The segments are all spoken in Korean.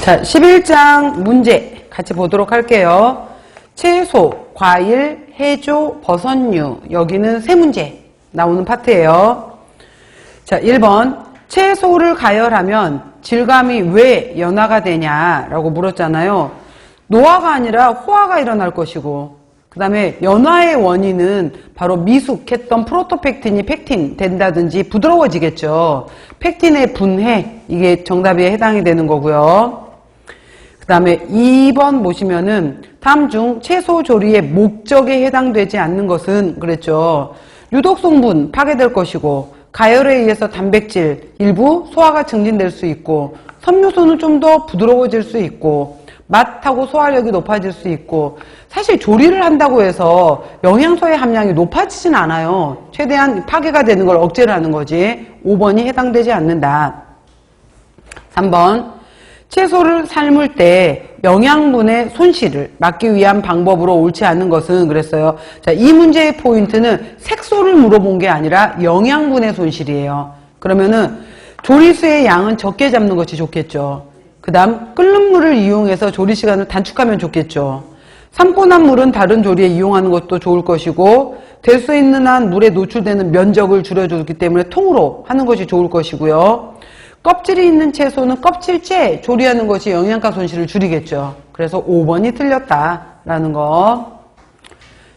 자, 11장 문제 같이 보도록 할게요. 채소, 과일, 해조, 버섯류. 여기는 세 문제 나오는 파트예요. 자, 1번. 채소를 가열하면 질감이 왜 연화가 되냐라고 물었잖아요. 노화가 아니라 호화가 일어날 것이고, 그 다음에 연화의 원인은 바로 미숙했던 프로토펙틴이 펙틴 된다든지 부드러워지겠죠. 펙틴의 분해, 이게 정답에 해당이 되는 거고요. 그 다음에 2번 보시면은 다음 중 채소 조리의 목적에 해당되지 않는 것은 그랬죠. 유독 성분 파괴될 것이고, 가열에 의해서 단백질 일부 소화가 증진될 수 있고, 섬유소는 좀 더 부드러워질 수 있고, 맛하고 소화력이 높아질 수 있고, 사실 조리를 한다고 해서 영양소의 함량이 높아지진 않아요. 최대한 파괴가 되는 걸 억제를 하는 거지. 5번이 해당되지 않는다. 3번. 채소를 삶을 때 영양분의 손실을 막기 위한 방법으로 옳지 않은 것은 그랬어요. 자, 이 문제의 포인트는 색소를 물어본 게 아니라 영양분의 손실이에요. 그러면은 조리수의 양은 적게 잡는 것이 좋겠죠. 그 다음 끓는 물을 이용해서 조리 시간을 단축하면 좋겠죠. 삶고 난 물은 다른 조리에 이용하는 것도 좋을 것이고, 될 수 있는 한 물에 노출되는 면적을 줄여주기 때문에 통으로 하는 것이 좋을 것이고요. 껍질이 있는 채소는 껍질째 조리하는 것이 영양가 손실을 줄이겠죠. 그래서 5번이 틀렸다라는 거.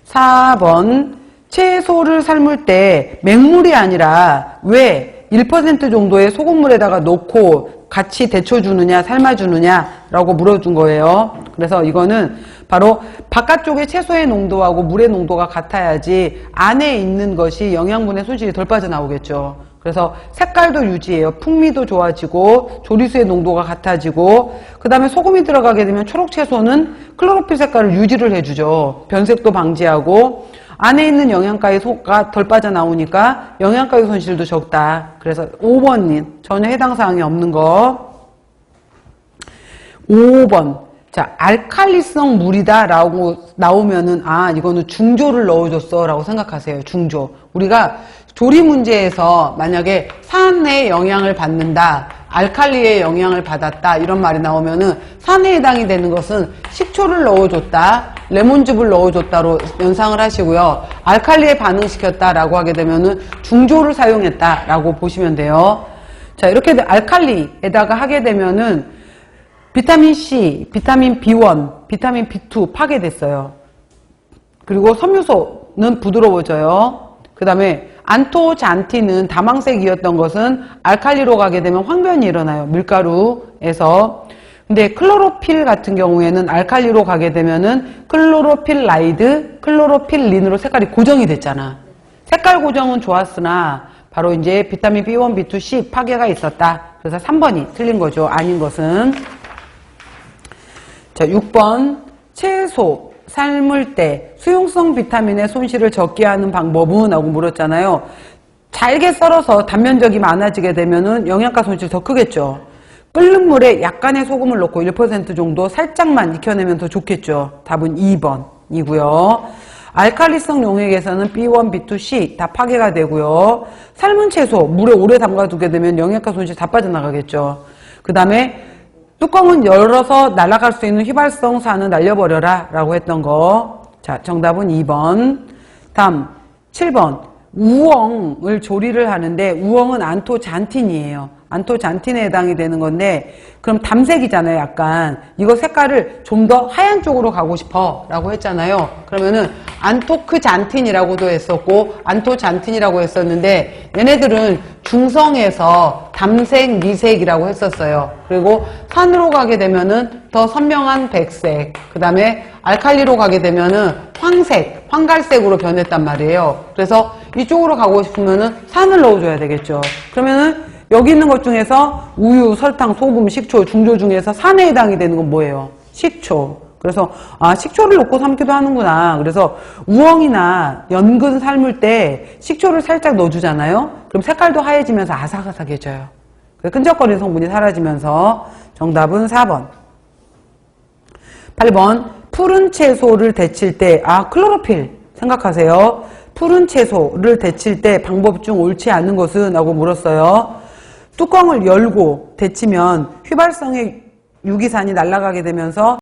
4번. 채소를 삶을 때 맹물이 아니라 왜 1% 정도의 소금물에다가 넣고 같이 데쳐주느냐 삶아주느냐라고 물어준 거예요. 그래서 이거는 바로 바깥쪽의 채소의 농도하고 물의 농도가 같아야지 안에 있는 것이 영양분의 손실이 덜 빠져나오겠죠. 그래서 색깔도 유지해요. 풍미도 좋아지고 조리수의 농도가 같아지고, 그 다음에 소금이 들어가게 되면 초록 채소는 클로로필 색깔을 유지를 해주죠. 변색도 방지하고, 안에 있는 영양가의 소가 덜 빠져나오니까 영양가의 손실도 적다. 그래서 5번님 전혀 해당 사항이 없는 거. 5번. 자, 알칼리성 물이다 라고 나오면은 이거는 중조를 넣어줬어 라고 생각하세요. 중조. 우리가 조리 문제에서 만약에 산의 영향을 받는다, 알칼리의 영향을 받았다 이런 말이 나오면은 산에 해당이 되는 것은 식초를 넣어줬다, 레몬즙을 넣어줬다로 연상을 하시고요. 알칼리에 반응시켰다라고 하게 되면은 중조를 사용했다라고 보시면 돼요. 자, 이렇게 알칼리에다가 하게 되면은 비타민 C, 비타민 B1, 비타민 B2 파괴됐어요. 그리고 섬유소는 부드러워져요. 그 다음에 안토잔틴은 다망색이었던 것은 알칼리로 가게 되면 황변이 일어나요. 밀가루에서. 근데 클로로필 같은 경우에는 알칼리로 가게 되면은 클로로필라이드, 클로로필린으로 색깔이 고정이 됐잖아. 색깔 고정은 좋았으나 바로 이제 비타민 B1, B2, C 파괴가 있었다. 그래서 3번이 틀린 거죠. 아닌 것은. 자, 6번. 채소 삶을 때 수용성 비타민의 손실을 적게 하는 방법은? 하고 물었잖아요. 잘게 썰어서 단면적이 많아지게 되면은 영양가 손실 더 크겠죠. 끓는 물에 약간의 소금을 넣고 1% 정도 살짝만 익혀내면 더 좋겠죠. 답은 2번이고요. 알칼리성 용액에서는 B1, B2, C 다 파괴가 되고요. 삶은 채소 물에 오래 담가두게 되면 영양가 손실 다 빠져나가겠죠. 그 다음에 뚜껑은 열어서 날아갈 수 있는 휘발성 산은 날려버려라 라고 했던 거. 자, 정답은 2번. 다음 7번. 우엉을 조리를 하는데 우엉은 안토잔틴이에요. 안토잔틴에 해당이 되는 건데, 그럼 담색이잖아요. 약간 이거 색깔을 좀 더 하얀 쪽으로 가고 싶어 라고 했잖아요. 그러면은 안토크잔틴이라고도 했었고 안토잔틴이라고 했었는데, 얘네들은 중성에서 담색, 미색이라고 했었어요. 그리고 산으로 가게 되면은 더 선명한 백색, 그 다음에 알칼리로 가게 되면은 황색, 황갈색으로 변했단 말이에요. 그래서 이쪽으로 가고 싶으면은 산을 넣어줘야 되겠죠. 그러면은 여기 있는 것 중에서 우유, 설탕, 소금, 식초, 중조 중에서 산에 해당이 되는 건 뭐예요? 식초. 그래서 식초를 넣고 삶기도 하는구나. 그래서 우엉이나 연근 삶을 때 식초를 살짝 넣어주잖아요. 그럼 색깔도 하얘지면서 아삭아삭해져요. 끈적거리는 성분이 사라지면서. 정답은 4번. 8번. 푸른 채소를 데칠 때 클로로필 생각하세요. 푸른 채소를 데칠 때 방법 중 옳지 않은 것은? 하고 물었어요. 뚜껑을 열고 데치면 휘발성의 유기산이 날아가게 되면서